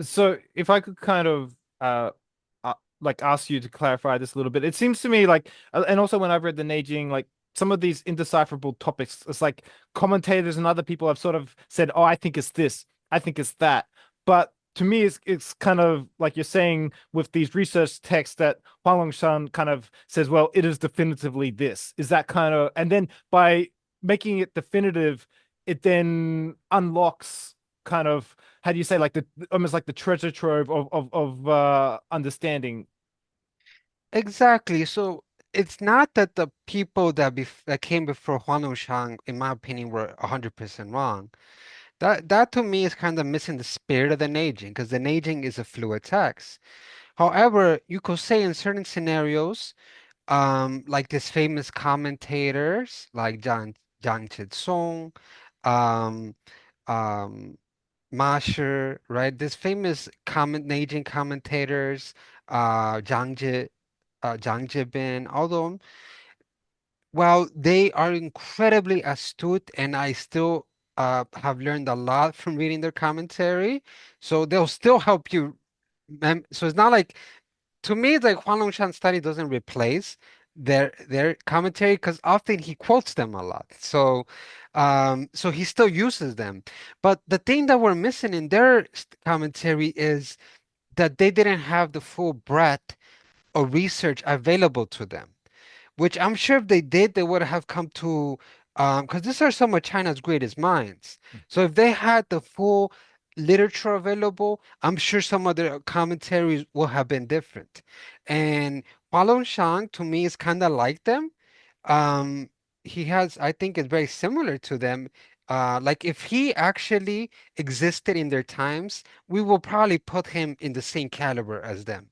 So if I could kind of like ask you to clarify this a little bit, it seems to me like, and also when I've read the Neijing, like some of these indecipherable topics, it's like commentators and other people have sort of said, "Oh, I think it's this, I think it's that," but to me, it's kind of like you're saying with these research texts that Huang Longshan kind of says, "Well, it is definitively this." Is that kind of, and then by making it definitive, it then unlocks kind of how do you say like the almost like the treasure trove of understanding. Exactly. So it's not that the people that came before Huang, in my opinion, were 100% wrong. That to me is kind of missing the spirit of the Neijing, because the Neijing is a fluid text. However, you could say in certain scenarios, like this famous commentators like Zhang Chitsong, um, um, Masher, right? This famous Neijing commentators, Zhang Zhang Jibin, although while they are incredibly astute, and I still have learned a lot from reading their commentary, so they'll still help you. So it's not like, to me, like Huang Longshan's study doesn't replace their commentary, because often he quotes them a lot. So he still uses them. But the thing that we're missing in their commentary is that they didn't have the full breadth of research available to them, which I'm sure if they did, they would have come to, because these are some of China's greatest minds. So if they had the full literature available, I'm sure some of their commentaries will have been different. And Hualong Shang, to me, is kind of like them. Um, he has, I think, is very similar to them. Like if he actually existed in their times, we will probably put him in the same caliber as them.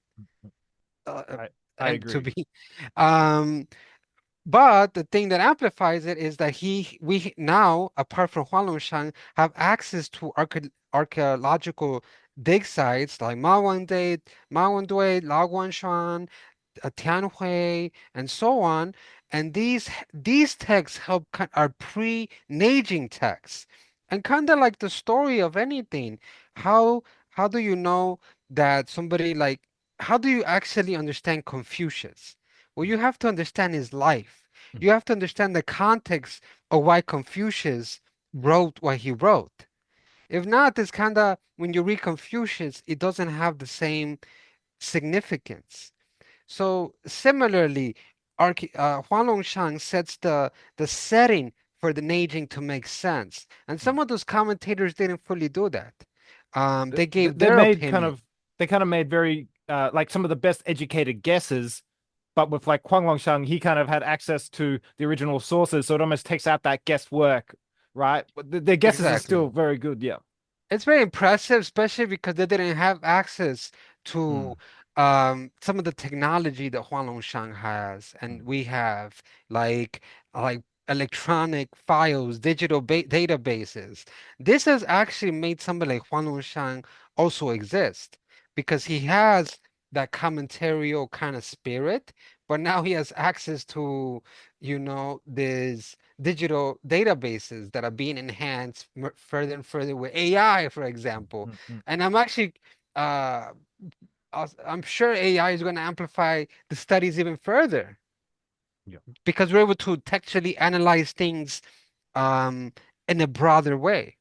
Uh, I and to agree. be, um, but the thing that amplifies it is that we now, apart from Hualongshang, have access to archaeological dig sites like Mawandui, Laoguanshan, Tianhui, and so on. And these texts are pre-Neijing texts, and kind of like the story of anything. How how do you know that somebody like how do you actually understand Confucius? Well, you have to understand his life. You have to understand the context of why Confucius wrote what he wrote. If not, it's kind of when you read Confucius, it doesn't have the same significance. So similarly, Huang Longshang sets the setting for the Neijing to make sense, and some of those commentators didn't fully do that. They gave They their made kind opinion. of they kind of made very like some of the best educated guesses, but with like Huang Longshang, he kind of had access to the original sources, so it almost takes out that guesswork, right? But their guesses are Exactly. still very good. Yeah. It's very impressive, especially because they didn't have access Mm, to some of the technology that Huanglongshang has, and mm, we have, like like electronic files, digital databases. This has actually made somebody like Huanglongshang also exist, because he has that commentarial kind of spirit, but now he has access to, these digital databases that are being enhanced further and further with AI, for example. mm. And I'm actually, uh, I'm sure AI is going to amplify the studies even further, Yeah. because we're able to textually analyze things um, in a broader way.